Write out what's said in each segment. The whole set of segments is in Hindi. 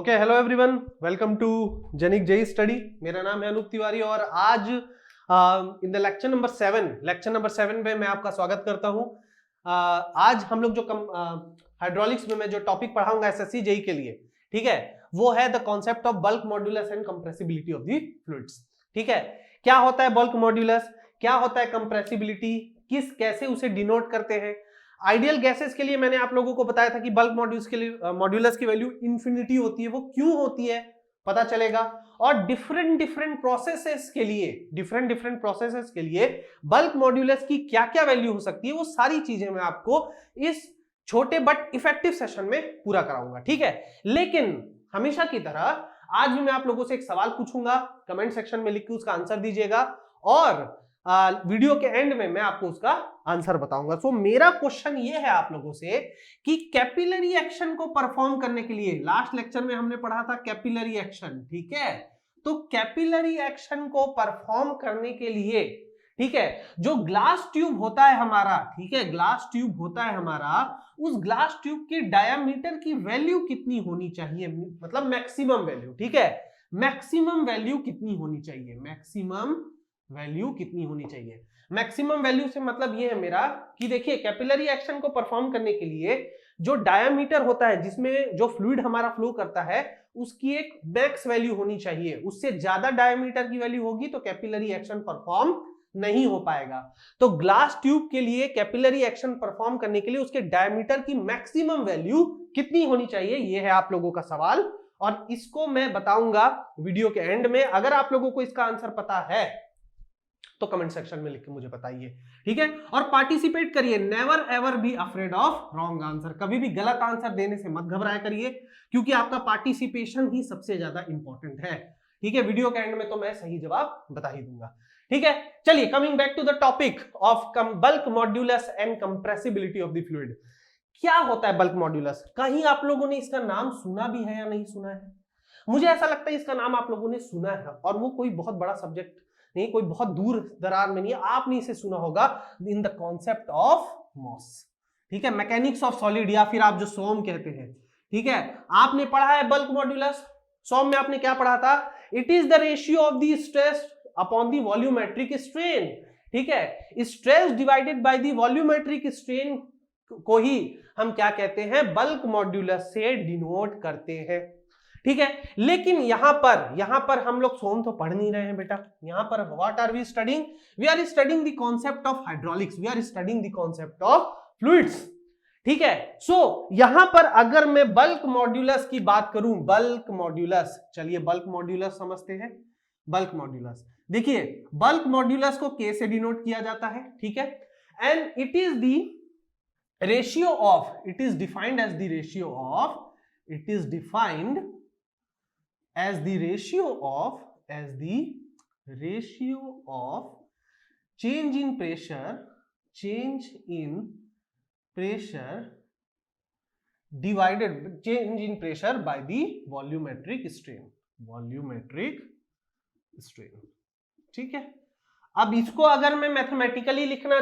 Okay, hello everyone, welcome to जेनिक जेई स्टडी। मेरा नाम है अनूप तिवारी और आज इन द लेक्चर नंबर 7 पे मैं आपका स्वागत करता हूं। आज हम लोग जो हाइड्रोलिक्स में मैं जो टॉपिक पढ़ाऊंगा एसएससी जेई के लिए, ठीक है, वो है the concept of bulk modulus and compressibility of the fluids. ठीक है, क्या होता है बल्क मॉड्यूलस, क्या होता है कंप्रेसिबिलिटी, कैसे उसे डिनोट करते हैं। आइडियल गैसेस के लिए मैंने आप लोगों को बताया था कि बल्क मॉड्यूलस की वैल्यू इंफिनिटी होती है। वो क्यों होती है पता चलेगा। और डिफरेंट प्रोसेसेस के लिए बल्क मॉड्यूलस की क्या क्या वैल्यू हो सकती है, वो सारी चीजें मैं आपको इस छोटे बट इफेक्टिव सेशन में पूरा कराऊंगा। ठीक है, लेकिन हमेशा की तरह आज भी मैं आप लोगों से एक सवाल पूछूंगा, कमेंट सेक्शन में लिख के उसका आंसर दीजिएगा और वीडियो के एंड में मैं आपको उसका आंसर बताऊंगा। सो मेरा क्वेश्चन ये है आप लोगों से कि कैपिलरी एक्शन को परफॉर्म करने के लिए, लास्ट लेक्चर में हमने पढ़ा था कैपिलरी एक्शन, ठीक है, तो कैपिलरी एक्शन को परफॉर्म करने के लिए, ठीक है, जो ग्लास ट्यूब होता है हमारा, ठीक है, ग्लास ट्यूब होता है हमारा, उस ग्लास ट्यूब की डायामीटर की वैल्यू कितनी होनी चाहिए, मतलब मैक्सिमम वैल्यू। ठीक है, मैक्सिमम वैल्यू कितनी होनी चाहिए, मैक्सिमम वैल्यू कितनी होनी चाहिए। मैक्सिमम वैल्यू से मतलब ये है मेरा कि देखिए, कैपिलरी एक्शन को परफॉर्म करने के लिए जो डायामीटर होता है, जिसमें जो फ्लूइड हमारा फ्लो करता है, उसकी एक मैक्स वैल्यू होनी चाहिए। उससे ज्यादा डायामीटर की वैल्यू होगी तो कैपिलरी एक्शन परफॉर्म नहीं हो पाएगा। तो ग्लास ट्यूब के लिए कैपिलरी एक्शन परफॉर्म करने के लिए उसके डायामीटर की मैक्सिमम वैल्यू कितनी होनी चाहिए, यह है आप लोगों का सवाल, और इसको मैं बताऊंगा वीडियो के एंड में। अगर आप लोगों को इसका आंसर पता है तो कमेंट सेक्शन में लिख के मुझे बताइए, ठीक है, और पार्टिसिपेट करिए। Never ever be afraid of wrong answer, कभी भी गलत आंसर देने से मत घबराया करिए, क्योंकि आपका पार्टिसिपेशन ही सबसे ज्यादा इंपॉर्टेंट है। ठीक है, वीडियो के एंड में तो मैं सही जवाब बता ही दूंगा। ठीक है, चलिए coming back to the topic of bulk modulus and compressibility of the fluid. क्या होता है बल्क मॉड्यूलस? कहीं आप लोगों ने इसका नाम सुना भी है या नहीं सुना है? मुझे ऐसा लगता है इसका नाम आप लोगों ने सुना है, और वो कोई बहुत बड़ा सब्जेक्ट नहीं, कोई बहुत दूर दरार में नहीं है, आपने इसे सुना होगा in the concept of mass. ठीक है, मैकेनिक्स ऑफ सॉलिड, या फिर आप जो सोम कहते हैं, ठीक है, आपने पढ़ा है बल्क मॉड्यूलस। सोम में आपने क्या पढ़ा था? It is the ratio of the stress upon the volumetric strain. ठीक है, stress divided by the volumetric strain को ही हम क्या कहते हैं? बल्क मॉड्यूलस से डिनोट करते हैं। ठीक है, लेकिन यहां पर हम लोग सोम तो पढ़ नहीं रहे हैं बेटा। यहां पर what are we studying? We are studying the concept of hydraulics, we are studying the concept of fluids. ठीक है, सो यहां पर अगर मैं बल्क मॉड्यूलस की बात करूं, बल्क मॉड्यूलस, चलिए बल्क मॉड्यूलस समझते हैं। बल्क मॉड्यूलस देखिए, बल्क मॉड्यूलस को के से डिनोट किया जाता है, ठीक है, and it is the ratio of, it is defined as the ratio of, it is defined as the ratio of change in pressure divided change in pressure by the volumetric strain। ठीक है, अब इसको अगर मैं मैथमेटिकली लिखना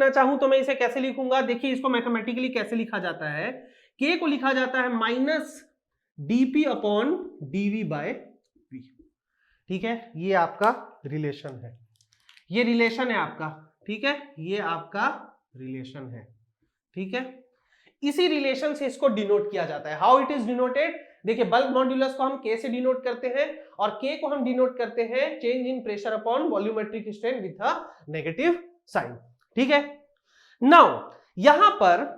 चाहूं, तो मैं इसे कैसे लिखूंगा? देखिए, इसको मैथमेटिकली कैसे लिखा जाता है? K को लिखा जाता है minus dp upon dv by v। ठीक है, ये आपका रिलेशन है, ये रिलेशन है आपका, ठीक है, ये आपका रिलेशन है। ठीक है, इसी रिलेशन से इसको डिनोट किया जाता है। How it is denoted? देखिए, बल्क मॉड्यूलस को हम k से डिनोट करते हैं और k को हम डिनोट करते हैं change in pressure upon volumetric strain with a negative sign. ठीक है, नाउ यहां पर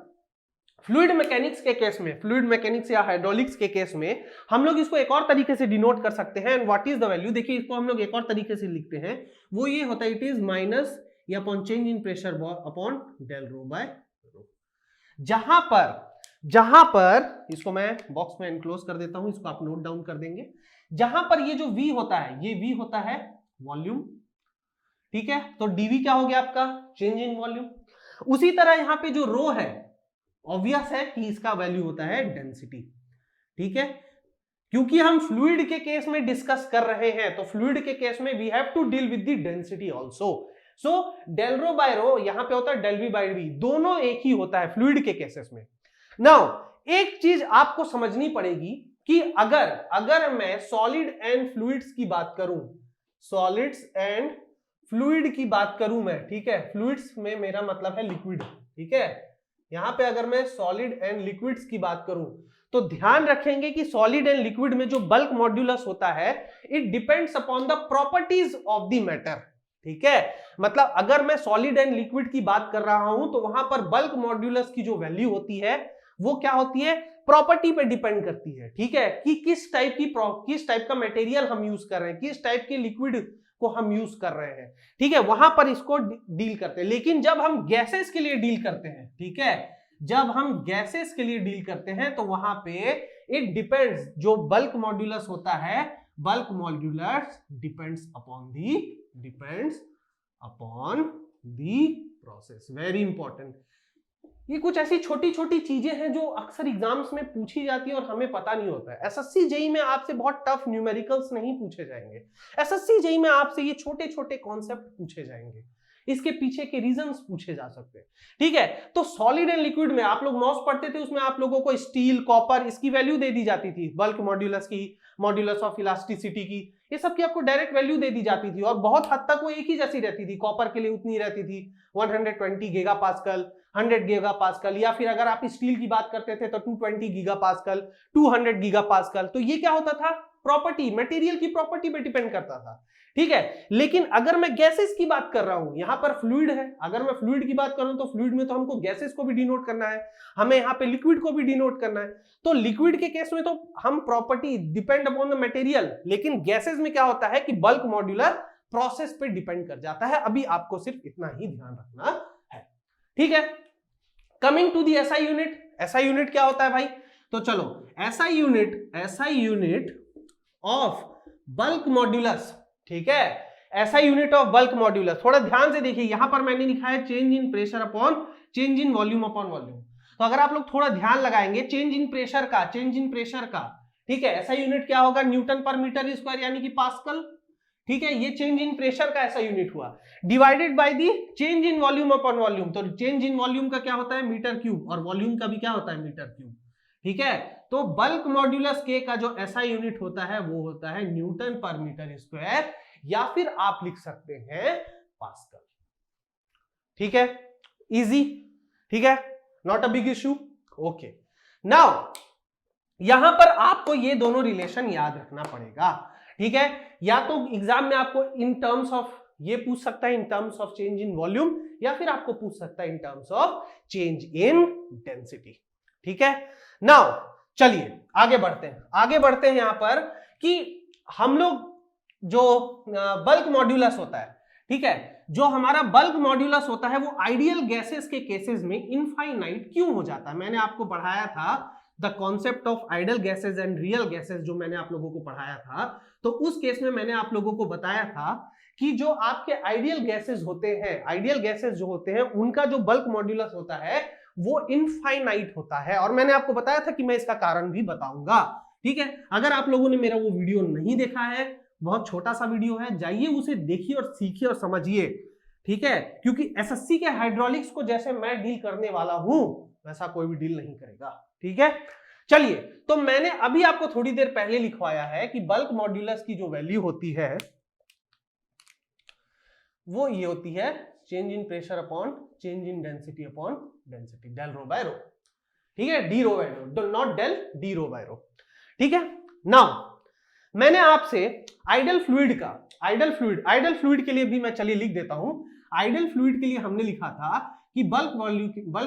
फ्लूइड मैकेनिक्स के केस में, फ्लूइड मैकेनिक्स या हाइड्रोलिक्स के केस में हम लोग इसको एक और तरीके से डिनोट कर सकते हैं। And what is the value? देखिए, इसको हम लोग एक और तरीके से लिखते हैं, वो ये होता है, इट इज माइनस या upon change in pressure upon del rho by rho. जहां पर इसको मैं बॉक्स में एनक्लोज कर देता हूं, इसको आप नोट डाउन कर देंगे। जहां पर ये जो V होता है, ये V होता है वॉल्यूम, ठीक है, तो dV क्या हो गया आपका? Change in volume. उसी तरह यहां पे जो रो है, ऑब्वियस है कि इसका वैल्यू होता है डेंसिटी। ठीक है, क्योंकि हम फ्लूइड के केस में डिस्कस कर रहे हैं, तो फ्लूइड के केस में we have to deal with the density also. So del rho by rho, यहां पे होता है डेल वी बाय वी, दोनों एक ही होता है फ्लूइड के केसेस में। नाउ एक चीज आपको समझनी पड़ेगी कि अगर मैं सॉलिड एंड फ्लूइड्स की बात करूं, सॉलिड्स एंड फ्लूइड की बात करूं मैं, ठीक है, फ्लूइड्स में मेरा मतलब है लिक्विड, ठीक है, यहां पे अगर मैं सॉलिड एंड लिक्विड्स की बात करूं तो ध्यान रखेंगे कि सॉलिड एंड लिक्विड में जो बल्क मॉड्यूलस होता है it depends upon the properties of the matter, ठीक है, मतलब अगर मैं सॉलिड एंड लिक्विड की बात कर रहा हूं तो वहां पर बल्क मॉड्यूलस की जो वैल्यू होती है वो क्या होती है, प्रॉपर्टी पे डिपेंड करती है, ठीक है, कि किस टाइप का मटेरियल हम यूज कर रहे हैं, किस टाइप के लिक्विड को हम यूज कर रहे हैं, ठीक है, वहां पर इसको डील करते हैं। लेकिन जब हम गैसेस के लिए डील करते हैं, ठीक है, जब हम गैसेस के लिए डील करते हैं तो वहां पे इट डिपेंड्स, जो बल्क मॉड्यूलस होता है, bulk modulus depends upon the process. Very important. ये कुछ ऐसी छोटी छोटी चीजें हैं जो अक्सर एग्जाम्स में पूछी जाती है और हमें पता नहीं होता है। एसएससी जेईई में आपसे बहुत टफ न्यूमेरिकल्स नहीं पूछे जाएंगे, एसएससी जेईई में आपसे ये छोटे छोटे कॉन्सेप्ट पूछे जाएंगे, इसके पीछे के रीजंस पूछे जा सकते हैं, ठीक है। तो सॉलिड एंड लिक्विड में आप लोग मॉस पढ़ते थे, उसमें आप लोगों को स्टील, कॉपर, इसकी वैल्यू दे दी जाती थी, बल्क मॉड्यूलस की, मॉड्यूलस ऑफ इलास्टिसिटी की, ये सब की आपको डायरेक्ट वैल्यू दे दी जाती थी और बहुत हद तक वो एक ही जैसी रहती थी। कॉपर के लिए उतनी रहती थी 120 गीगापास्कल, 100 गीगापास्कल, या फिर अगर आप स्टील की बात करते थे तो 220 गीगापास्कल, 200 गीगापास्कल। तो ये क्या होता था, प्रॉपर्टी, मटेरियल की प्रॉपर्टी पे डिपेंड करता था, ठीक है। लेकिन अगर मैं गैसेस की बात कर रहा हूं, यहां पर फ्लूइड है, अगर मैं फ्लूइड की बात करूं तो फ्लूइड में तो हमको गैसेस को भी डिनोट करना है, हमें यहां पे लिक्विड को भी डिनोट करना है। तो लिक्विड के केस में तो हम property depend upon the material, लेकिन गैसेस में क्या होता है कि बल्क मॉड्यूलर प्रोसेस पे डिपेंड कर जाता है। अभी आपको सिर्फ इतना ही ध्यान रखना है, ठीक है। Coming to the SI unit, SI unit क्या होता है भाई, तो चलो SI unit of bulk modulus, ठीक है, SI unit of bulk modulus. थोड़ा ध्यान से देखिए, यहां पर मैंने लिखा है change in pressure upon change in volume upon volume. तो अगर आप लोग थोड़ा ध्यान लगाएंगे चेंज इन प्रेशर का, ठीक है, एसआई यूनिट क्या होगा, न्यूटन पर मीटर स्क्वायर यानी कि पास्कल, ठीक है, ये चेंज इन प्रेशर का ऐसा यूनिट हुआ, divided by the change in volume upon volume. तो चेंज इन वॉल्यूम का क्या होता है, मीटर क्यूब, और वॉल्यूम का भी क्या होता है, मीटर क्यूब, ठीक है। तो बल्क मॉड्यूलस के का जो ऐसा यूनिट होता है वो होता है न्यूटन पर मीटर स्क्वायर, या फिर आप लिख सकते हैं पास्कल, ठीक है, इजी, ठीक है, not a big issue, okay. Now यहां पर आपको ये दोनों रिलेशन याद रखना पड़ेगा, ठीक है। या तो एग्जाम में आपको इन टर्म्स ऑफ ये पूछ सकता है, in terms of change in volume, या फिर आपको पूछ सकता है in terms of change in density, ठीक है। नाउ चलिए आगे बढ़ते हैं यहां पर कि हम लोग जो बल्क मॉड्यूलस होता है, ठीक है, जो हमारा बल्क मॉड्यूलस होता है वो आइडियल गैसेस के केसेस में इनफाइनाइट क्यों हो जाता है। मैंने आपको पढ़ाया था the concept of ideal gases and real gases, जो मैंने आप लोगों को पढ़ाया था, तो उस केस में मैंने आप लोगों को बताया था कि जो आपके आइडियल गैसेस होते हैं, आइडियल गैसेस जो होते हैं उनका जो बल्क मॉड्यूलस होता है वो इनफाइनाइट होता है, और मैंने आपको बताया था कि मैं इसका कारण भी बताऊंगा, ठीक है। अगर आप लोगों ने मेरा वो वीडियो नहीं देखा है, बहुत छोटा सा वीडियो है, जाइए उसे देखिए और सीखिए और समझिए, ठीक है, क्योंकि एसएससी के हाइड्रोलिक्स को जैसे मैं डील करने वाला हूं वैसा कोई भी डील नहीं करेगा, ठीक है। चलिए, तो मैंने अभी आपको थोड़ी देर पहले लिखवाया है कि बल्क मॉड्यूलस की जो वैल्यू होती है वो ये होती है change in pressure upon change in density upon density, del rho by rho, ठीक है, d rho by rho, not del, d rho by rho, ठीक है। नाउ मैंने आपसे आइडियल फ्लूइड के लिए भी मैं चलिए लिख देता हूं। आइडियल फ्लूइड के लिए हमने लिखा था कि बल्क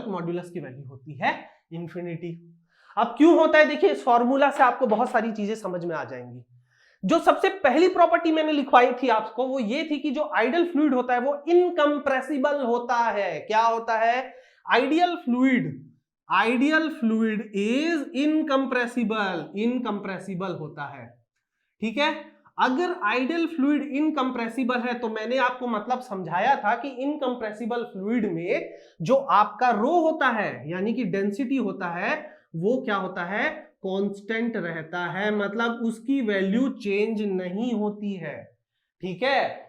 मॉड्यूलस की वैल्यू होती है इंफिनिटी। अब क्यों होता है, देखिए इस फॉर्मूला से आपको बहुत सारी चीजें समझ में आ जाएंगी। जो सबसे पहली प्रॉपर्टी मैंने लिखवाई थी आपको वो ये थी कि जो आइडियल फ्लूइड होता है वो इनकंप्रेसिबल होता है। क्या होता है, आइडियल फ्लूइड इज इनकंप्रेसिबल होता है, ठीक है। अगर आइडियल फ्लूइड इनकंप्रेसिबल है तो मैंने आपको मतलब समझाया था कि इनकंप्रेसिबल फ्लूइड में जो आपका रो होता है यानी कि डेंसिटी होता है वो क्या होता है, कांस्टेंट रहता है, मतलब उसकी वैल्यू चेंज नहीं होती है, ठीक है,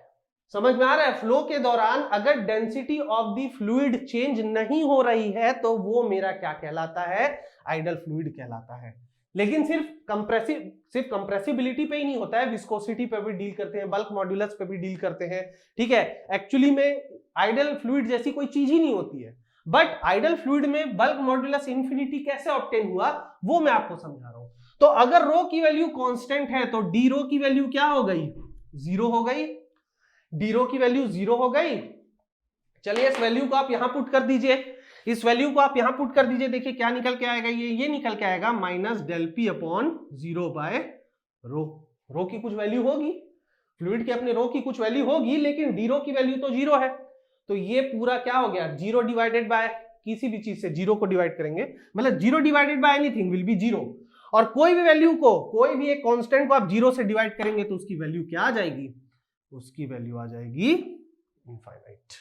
समझ में आ रहा है? फ्लो के दौरान अगर density of the fluid change नहीं हो रही है तो वो मेरा क्या कहलाता है? आइडल फ्लूइड कहलाता है। लेकिन सिर्फ कंप्रेसिबिलिटी पे ही नहीं होता है, विस्कोसिटी पे भी डील करते हैं, बल्क मॉड्यूलस पे भी डील करते हैं, ठीक है। एक्चुअली में आइडल फ्लूइड जैसी कोई चीज ही नहीं होती है, बट आइडल फ्लूइड में बल्क मॉड्यूलस इंफिनिटी कैसे ऑब्टेन हुआ वो मैं आपको समझा रहा हूं। तो अगर रो की वैल्यू कांस्टेंट है तो डी रो की वैल्यू क्या हो गई? 0 हो गई। डी रो की वैल्यू 0 हो गई। चलिए इस वैल्यू को आप यहां पुट कर दीजिए, इस वैल्यू को आप यहां पुट कर दीजिए, देखिए क्या निकल के आएगा, ये निकल के आएगा minus del p upon 0 by rho. Rho की कुछ वैल्यू होगी, फ्लूइड के अपने रो की कुछ वैल्यू होगी, लेकिन डी रो की वैल्यू तो 0 है, तो ये पूरा क्या हो गया? 0 डिवाइडेड बाय किसी भी चीज से 0 को डिवाइड करेंगे, मतलब 0 divided by anything will be 0, और कोई भी वैल्यू को, कोई भी एक कांस्टेंट को आप 0 से डिवाइड करेंगे तो उसकी वैल्यू क्या आ जाएगी? उसकी वैल्यू आ जाएगी इनफाइनाइट।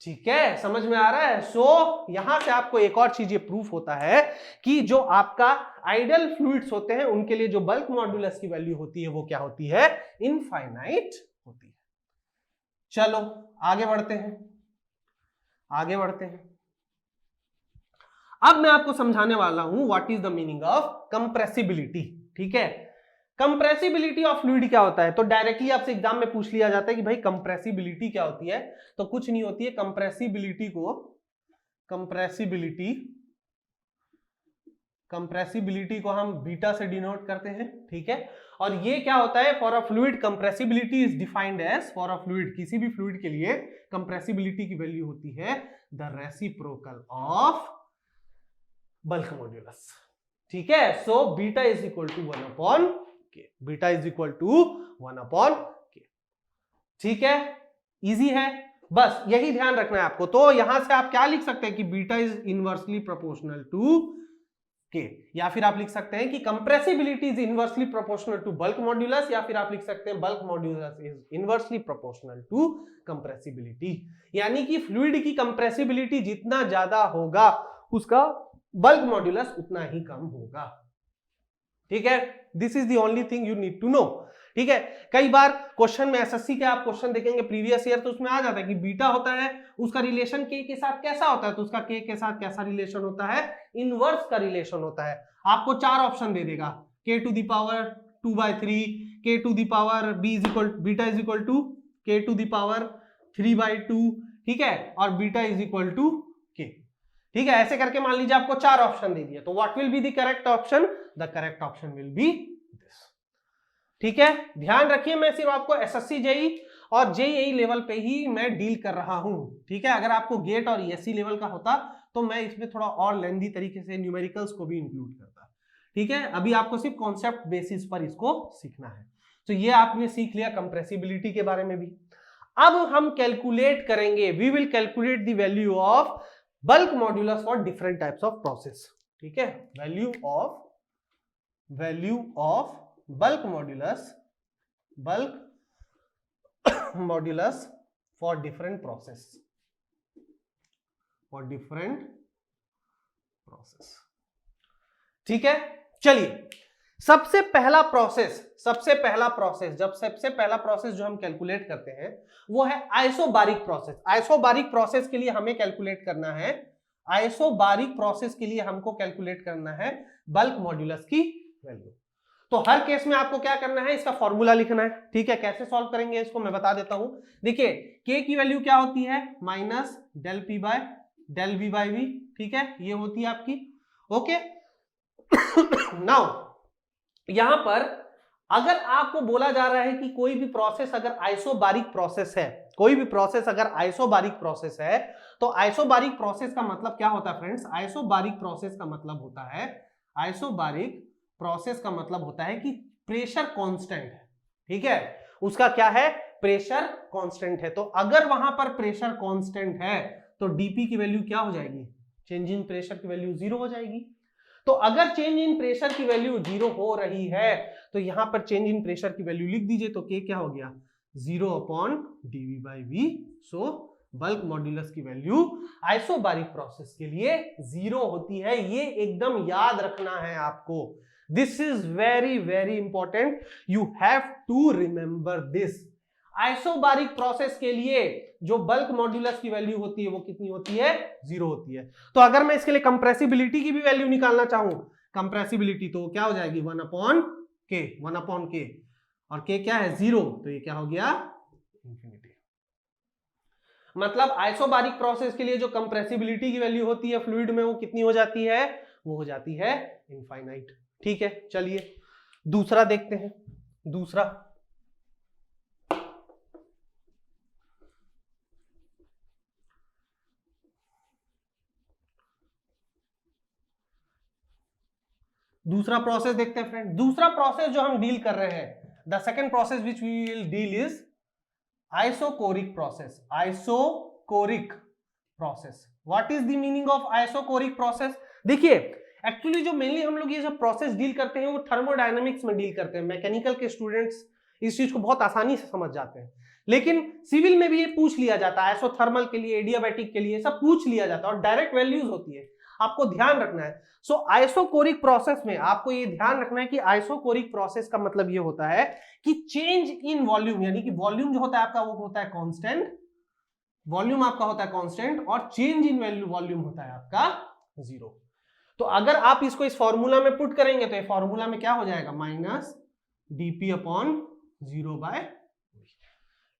ठीक है, समझ में आ रहा है? सो यहां से आपको एक और चीज ये प्रूफ होता है कि जो आपका आइडल फ्लूइड्स होते हैं उनके लिए जो बल्क मॉड्यूलस की वैल्यू होती है वो क्या होती है? इनफाइनाइट होती है। चलो आगे बढ़ते हैं, आगे बढ़ते हैं। अब मैं आपको समझाने वाला हूं what is the meaning of compressibility. ठीक है, कंप्रेसिबिलिटी ऑफ फ्लूइड क्या होता है? तो डायरेक्टली आपसे एग्जाम में पूछ लिया जाता है कि भाई कंप्रेसिबिलिटी क्या होती है, तो कुछ नहीं होती है। कंप्रेसिबिलिटी को हम बीटा से डिनोट करते हैं, ठीक है। और ये क्या होता है? For a fluid compressibility is defined as, for a fluid, किसी भी फ्लूइड के लिए कंप्रेसिबिलिटी की वैल्यू होती है the reciprocal of bulk modulus. ठीक है, so beta is equal to 1 upon k, beta is equal to 1 upon k. ठीक है, इजी है, बस यही ध्यान रखना है आपको। तो यहां से आप क्या लिख सकते हैं कि beta is inversely proportional to K, या फिर आप लिख सकते हैं कि compressibility is inversely proportional to bulk modulus, या फिर आप लिख सकते हैं bulk modulus is inversely proportional to compressibility. यानी कि फ्लूइड की कंप्रेसिबिलिटी जितना ज्यादा होगा उसका बल्क मॉड्यूलस उतना ही कम होगा। ठीक है, this is the only thing you need to know. ठीक है, कई बार क्वेश्चन में एसएससी के आप क्वेश्चन देखेंगे प्रीवियस ईयर, तो उसमें आ जाता है कि बीटा होता है, उसका रिलेशन के साथ कैसा होता है, तो उसका के साथ कैसा रिलेशन होता है? इनवर्स का रिलेशन होता है। आपको 4 ऑप्शन दे देगा, के to the power 2/3, K to the power beta is equal to K to the power 3/2, ठीक है, और बीटा इज इक्वल टू के। ठीक है, ऐसे करके मान लीजिए आपको 4 ऑप्शन दे दिए, तो what will be the correct option? The correct option will be this. ठीक है, ध्यान रखिए, मैं सिर्फ आपको एसएससी जेई और जेईई लेवल पे ही मैं डील कर रहा हूं। ठीक है, अगर आपको गेट और ईएससी लेवल का होता तो मैं इसमें थोड़ा और लेंथी तरीके से न्यूमेरिकल्स को भी इंक्लूड करता। ठीक है, अभी आपको सिर्फ कॉन्सेप्ट बेसिस पर इसको सीखना है। तो ये आपने सीख लिया कंप्रेसिबिलिटी के बारे में भी। अब हम कैलकुलेट करेंगे, we will calculate the value of bulk modulus for different types of process. ठीक है, value of bulk modulus for different process, ठीक है। चलिए, सबसे पहला प्रोसेस जो हम कैलकुलेट करते हैं वो है आइसोबारिक प्रोसेस। आइसोबारिक प्रोसेस के लिए हमें कैलकुलेट करना है, बल्क मॉड्यूलस की वैल्यू। तो हर केस में आपको क्या करना है? इसका फॉर्मूला लिखना है। ठीक है, कैसे सॉल्व करेंगे इसको मैं बता देता हूं। देखिए, के की वैल्यू क्या होती है? Minus del P by del V by V. ठीक है, ये होती है आपकी। ओके, नाउ यहां पर अगर आपको बोला जा रहा है कि कोई भी प्रोसेस अगर आइसोबारिक प्रोसेस है, तो आइसोबारिक प्रोसेस का मतलब क्या होता है फ्रेंड्स? आइसोबारिक प्रोसेस का मतलब होता है कि प्रेशर कांस्टेंट है। ठीक है, उसका क्या है? प्रेशर कांस्टेंट है। तो अगर वहां पर प्रेशर कांस्टेंट है तो डीपी की वैल्यू क्या हो जाएगी? चेंज इन प्रेशर की वैल्यू 0 हो जाएगी। तो अगर चेंज इन प्रेशर की वैल्यू 0 हो रही है तो यहां पर चेंज इन प्रेशर की वैल्यू लिख दीजिए, तो के क्या हो गया? 0 upon dV by V. So bulk modulus की वैल्यू आइसोबारिक प्रोसेस के लिए 0 होती है। ये एकदम याद रखना है आपको। This is very very important, you have to remember this. Isobaric process के लिए जो बल्क मॉड्यूलस की वैल्यू होती है वो कितनी होती है, 0 होती है। तो अगर मैं इसके लिए कंप्रेसिबिलिटी की भी वैल्यू निकालना चाहूं, कंप्रेसिबिलिटी तो क्या हो जाएगी 1/k, और k क्या है 0, तो ये क्या हो गया इंफिनिटी। मतलब आइसोबारिक प्रोसेस के लिए जो कंप्रेसिबिलिटी की वैल्यू होती है फ्लूइड में वो कितनी हो जाती है, वो हो जाती है इनफाइनाइट। ठीक है, चलिए दूसरा देखते हैं। दूसरा प्रोसेस देखते हैं फ्रेंड। दूसरा प्रोसेस जो हम डील कर रहे हैं, the second process which we will deal is isochoric process. Isochoric process, what is the meaning of isochoric process? देखिए एक्चुअली जो मेनली हम लोग ये जो प्रोसेस डील करते हैं वो थर्मोडायनेमिक्स में डील करते हैं। मैकेनिकल के स्टूडेंट्स इस चीज को बहुत आसानी से समझ जाते हैं, लेकिन सिविल में भी ये पूछ लिया जाता है, आइसोथर्मल के लिए, एडियाबैटिक के लिए सब पूछ लिया जाता है और डायरेक्ट वैल्यूज होती है, आपको ध्यान रखना है। सो आइसोकोरिक प्रोसेस में आपको ये ध्यान रखना है कि आइसोकोरिक प्रोसेस का मतलब ये होता है कि चेंज इन वॉल्यूम, यानी कि वॉल्यूम जो होता है आपका वो होता है कांस्टेंट, वॉल्यूम आपका होता है कांस्टेंट, और चेंज इन वैल्यू वॉल्यूम होता है आपका 0। तो अगर आप इसको इस फॉर्मूला में पुट करेंगे तो ये फॉर्मूला में क्या हो जाएगा, माइनस dp/0/v।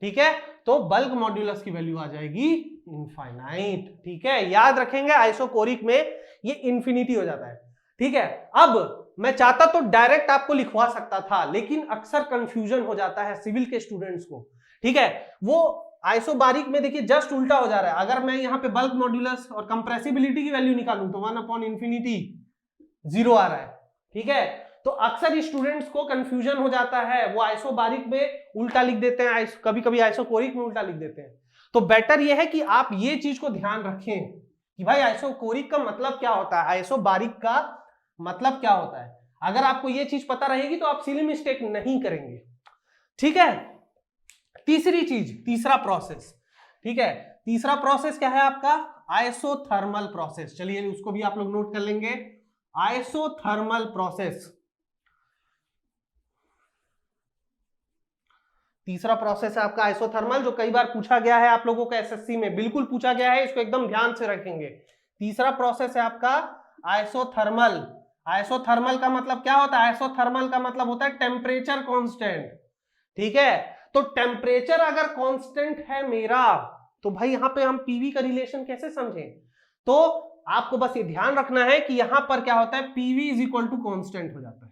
ठीक है, तो बल्क मॉड्यूलस की वैल्यू आ जाएगी इनफाइनाइट। ठीक है, याद रखेंगे आइसोकोरिक में ये इंफिनिटी हो जाता है। ठीक है, अब मैं चाहता तो डायरेक्ट आपको लिखवा सकता था, लेकिन अक्सर कंफ्यूजन हो जाता है सिविल के स्टूडेंट्स को। ठीक है, वो आइसोबारिक में देखिए जस्ट उल्टा हो जा रहा है। अगर मैं यहाँ पे बल्क मॉड्यूलस और कंप्रेसिबिलिटी की वैल्यू निकालूं तो 1/infinity 0 आ रहा है। ठीक है, तो अक्सर स्टूडेंट्स को कंफ्यूजन हो जाता है, वो आइसोबारिक में उल्टा लिख देते हैं, कभी कभी आइसोकोरिक में उल्टा लिख देते हैं। तो बेटर ये है कि आप ये चीज को ध्यान रखें कि भाई आइसोकोरिक का मतलब क्या होता है, आइसोबारिक का मतलब क्या होता है। अगर आपको ये चीज पता रहेगी तो आप सिली मिस्टेक नहीं करेंगे। ठीक है, तीसरी चीज, तीसरा प्रोसेस। ठीक है, तीसरा प्रोसेस क्या है आपका, आइसोथर्मल प्रोसेस। चलिए उसको भी आप लोग नोट कर लेंगे, आइसोथर्मल प्रोसेस। तीसरा प्रोसेस है आपका आइसोथर्मल, जो कई बार पूछा गया है आप लोगों को एसएससी में, बिल्कुल पूछा गया है, इसको एकदम ध्यान से रखेंगे। तीसरा प्रोसेस है आपका आइसोथर्मल। आइसोथर्मल का मतलब क्या होता है, आइसोथर्मल का मतलब होता है टेम्परेचर कांस्टेंट। ठीक है, तो टेम्परेचर अगर कांस्टेंट है मेरा, तो भाई यहां पे हम पीवी का रिलेशन कैसे समझें? तो आपको बस ये ध्यान रखना है कि यहां पर क्या होता है, PV is equal to constant हो जाता है।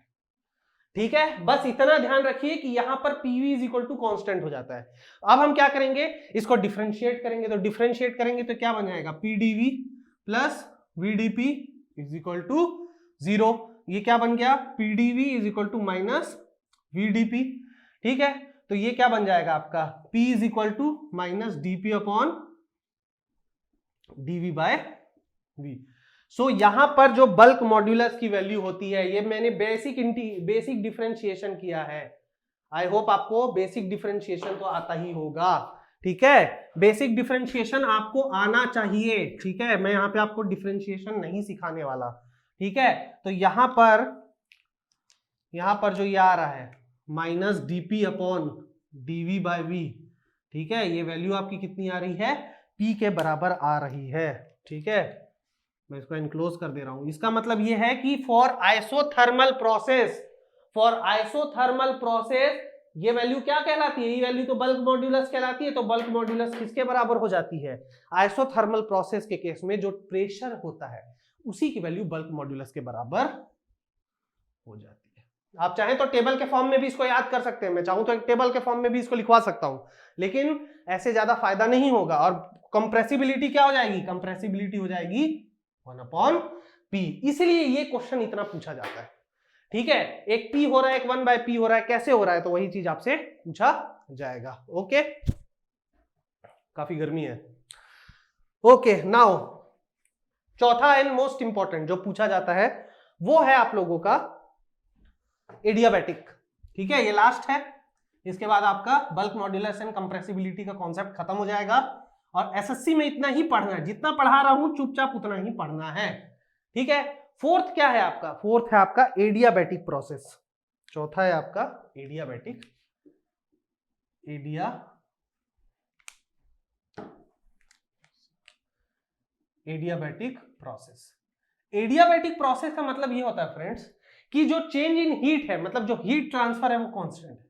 ठीक है, बस इतना ध्यान रखिए कि यहां पर PV is equal to constant हो जाता है। अब हम क्या करेंगे, इसको डिफरेंशिएट करेंगे, तो डिफरेंशिएट करेंगे तो क्या बन जाएगा, PDV plus VDP is equal to 0। ये क्या बन गया, PDV is equal to minus VDP. ठीक है, तो ये क्या बन जाएगा आपका, P is equal to minus DP upon DV by V. So यहां पर जो बल्क मॉड्यूलस की वैल्यू होती है, ये मैंने बेसिक डिफरेंशिएशन किया है। आई होप आपको बेसिक डिफरेंशिएशन तो आता ही होगा। ठीक है, बेसिक डिफरेंशिएशन आपको आना चाहिए। ठीक है, मैं यहां पे आपको डिफरेंशिएशन नहीं सिखाने वाला। ठीक है, तो यहां पर जो ये आ रहा है minus DP upon DV by V. ठीक है, ये वैल्यू आपकी कितनी आ रही है, P के बराबर आ रही है। ठीक है, मैं इसको एनक्लोज कर दे रहा हूं। इसका मतलब ये है कि फॉर आइसोथर्मल प्रोसेस ये वैल्यू क्या कहलाती है, ये वैल्यू तो बल्क मॉड्यूलस कहलाती है। तो बल्क मॉड्यूलस किसके बराबर हो जाती है, आइसोथर्मल प्रोसेस के केस में जो प्रेशर होता है उसी की वैल्यू बल्क मॉड्यूलस के बराबर हो जाती है। आप चाहें तो टेबल के फॉर्म में भी इसको याद कर सकते हैं, मैं चाहूं तो एक टेबल के फॉर्म में भी इसको लिखवा सकता हूं, लेकिन ऐसे ज्यादा फायदा नहीं होगा। और कंप्रेसिबिलिटी क्या हो जाएगी, कंप्रेसिबिलिटी हो जाएगी 1/P। इसलिए ये क्वेश्चन इतना पूछा जाता है। ठीक है, एक P हो रहा है, एक 1/P हो रहा है, कैसे हो रहा है, तो वही चीज आपसे पूछा जाएगा। ओके, काफी गर्मी है। ओके, नाउ चौथा एंड मोस्ट इंपॉर्टेंट जो पूछा जाता है वो है आप लोगों का एडियाबैटिक। ठीक है, ये लास्ट है, इसके बाद आपका बल्क मॉड्यूलस एंड कंप्रेसिबिलिटी का कॉन्सेप्ट खत्म हो जाएगा। और एसएससी में इतना ही पढ़ना है, जितना पढ़ा रहा हूं चुपचाप उतना ही पढ़ना है। ठीक है, फोर्थ क्या है आपका, फोर्थ है आपका एडियाबैटिक प्रोसेस। चौथा है आपका adiabatic adiabatic process. Adiabatic process का मतलब ये होता है फ्रेंड्स कि जो चेंज इन हीट है, मतलब जो हीट ट्रांसफर है वो कांस्टेंट है,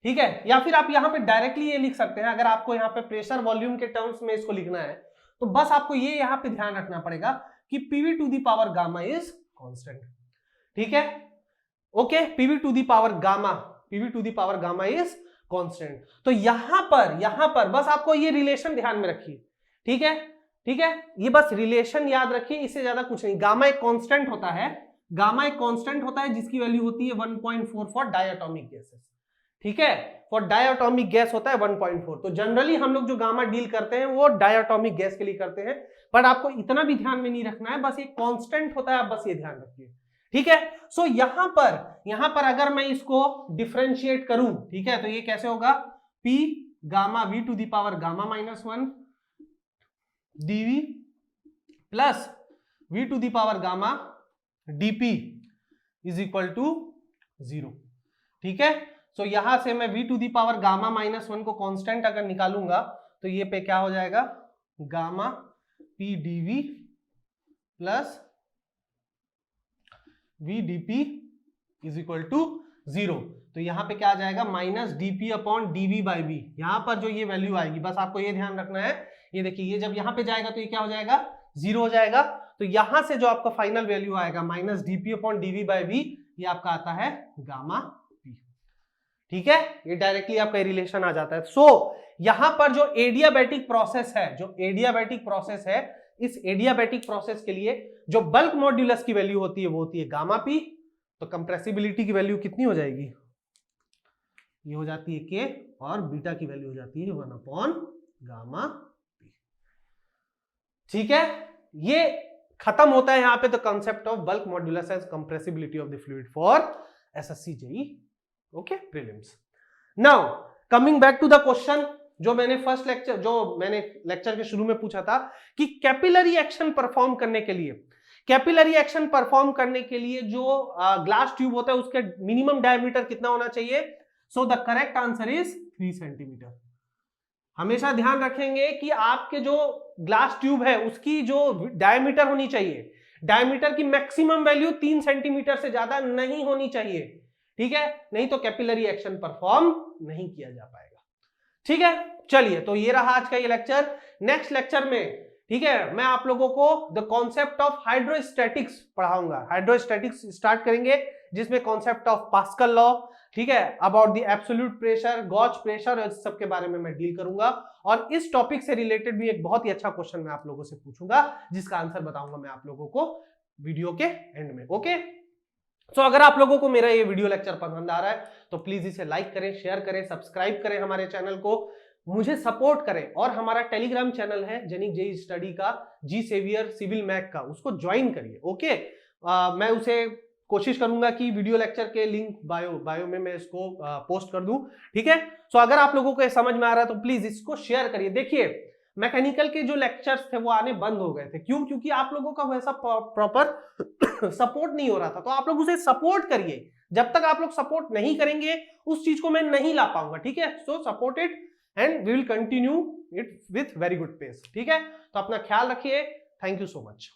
ठीक है। या फिर आप यहाँ पे डायरेक्टली ये लिख सकते हैं, अगर आपको यहाँ पे प्रेशर वॉल्यूम के टर्म्स में इसको लिखना है तो बस आपको ये यहाँ पे ध्यान रखना पड़ेगा कि PV to the power gamma is constant, ठीक है। Okay, PV to the power gamma is constant. तो यहां पर बस आपको ये रिलेशन ध्यान में रखिए, ठीक है, ठीक है, ये बस रिलेशन याद रखिए, इससे ज्यादा कुछ नहीं। गामा एक कांस्टेंट होता है, जिसकी वैल्यू होती है 1.4 फॉर डायटोमिक गैसेस, ठीक है। फॉर डायटोमिक गैस होता है 1.4। तो जनरली हम लोग जो गामा डील करते हैं वो डायटोमिक गैस के लिए करते हैं, पर आपको इतना भी ध्यान में नहीं रखना है, बस ये कांस्टेंट होता है, आप बस ये ध्यान रखिए, ठीक है। सो यहां पर अगर मैं इसको डिफरेंशिएट करूं, ठीक है, तो ये कैसे होगा, P gamma V to the power gamma -1 dV plus V to the power gamma dP is equal to 0, ठीक है। सो यहां से मैं V to the power gamma -1 को कांस्टेंट अगर निकालूंगा तो ये पे क्या हो जाएगा, gamma P dV plus V dP is equal to 0। तो यहां पे क्या आ जाएगा, minus dP upon dV by V। यहां पर जो ये वैल्यू आएगी, बस आपको ये ध्यान रखना है, ये देखिए, ये जब यहां पे जाएगा तो ये क्या हो जाएगा, 0 हो जाएगा। तो यहां से जो आपका फाइनल वैल्यू आएगा minus dP upon dV by V, ये आपका आता है गामा P, ठीक है। ये डायरेक्टली आपका रिलेशन आ जाता है। सो यहां पर जो एडियाबैटिक प्रोसेस है, इस एडियाबैटिक प्रोसेस के लिए जो बल्क मॉड्यूलस की वैल्यू होती है वो होती है गामा P। तो कंप्रेसिबिलिटी की वैल्यू कितनी हो जाएगी, ये हो जाती है K, और बीटा की वैल्यू हो जाती है 1 अपॉन गामा P, ठीक है। ये खत्म होता है यहां पे the concept of bulk modulus as compressibility of the fluid for SSC JEE, okay, prelims. Now coming back to the question जो मैंने लेक्चर के शुरू में पूछा था कि कैपिलरी एक्शन परफॉर्म करने के लिए जो ग्लास ट्यूब होता है उसके मिनिमम डायमीटर कितना होना चाहिए। So the correct answer is 3 centimetre. हमेशा ध्यान रखेंगे कि आपके जो ग्लास ट्यूब है उसकी जो डायमीटर होनी चाहिए, डायमीटर की मैक्सिमम वैल्यू 3 सेंटीमीटर से ज्यादा नहीं होनी चाहिए, ठीक है, नहीं तो कैपिलरी एक्शन परफॉर्म नहीं किया जा पाएगा, ठीक है। चलिए, तो ये रहा आज का ये लेक्चर। नेक्स्ट लेक्चर में, ठीक है, मैं आप लोगों को द कॉन्सेप्ट ऑफ हाइड्रोस्टैटिक्स पढ़ाऊंगा। हाइड्रोस्टैटिक्स स्टार्ट करेंगे जिसमें कॉन्सेप्ट ऑफ पास्कल लॉ, ठीक है, about the absolute pressure, gauge pressure, और इस सब के बारे में मैं डील करूंगा। और इस टॉपिक से रिलेटेड भी एक बहुत ही अच्छा क्वेश्चन मैं आप लोगों से पूछूंगा जिसका आंसर बताऊंगा मैं आप लोगों को वीडियो के एंड में, ओके। सो अगर आप लोगों को मेरा ये वीडियो लेक्चर पसंद आ रहा है तो प्लीज इसे लाइक करें, शेयर करें, सब्सक्राइब करें हमारे चैनल को, मुझे सपोर्ट करें। और हमारा टेलीग्राम चैनल है जेनिक जेई स्टडी का, जी सेवियर सिविल मैक का, उसको ज्वाइन करिए, ओके। मैं उसे कोशिश करूंगा कि वीडियो लेक्चर के लिंक बायो में मैं इसको पोस्ट कर दूं, ठीक है। सो अगर आप लोगों को ये समझ में आ रहा है तो प्लीज इसको शेयर करिए। देखिए, मैकेनिकल के जो लेक्चर्स थे वो आने बंद हो गए थे, क्यों, क्योंकि आप लोगों का वैसा प्रॉपर सपोर्ट नहीं हो रहा था। तो आप लोग उसे सपोर्ट करिए, जब तक आप लोग सपोर्ट नहीं करेंगे उस चीज को मैं नहीं ला पाऊंगा, ठीक है। So support it and we will continue it with very good pace, ठीक है। तो अपना ख्याल रखिए, थैंक यू सो मच।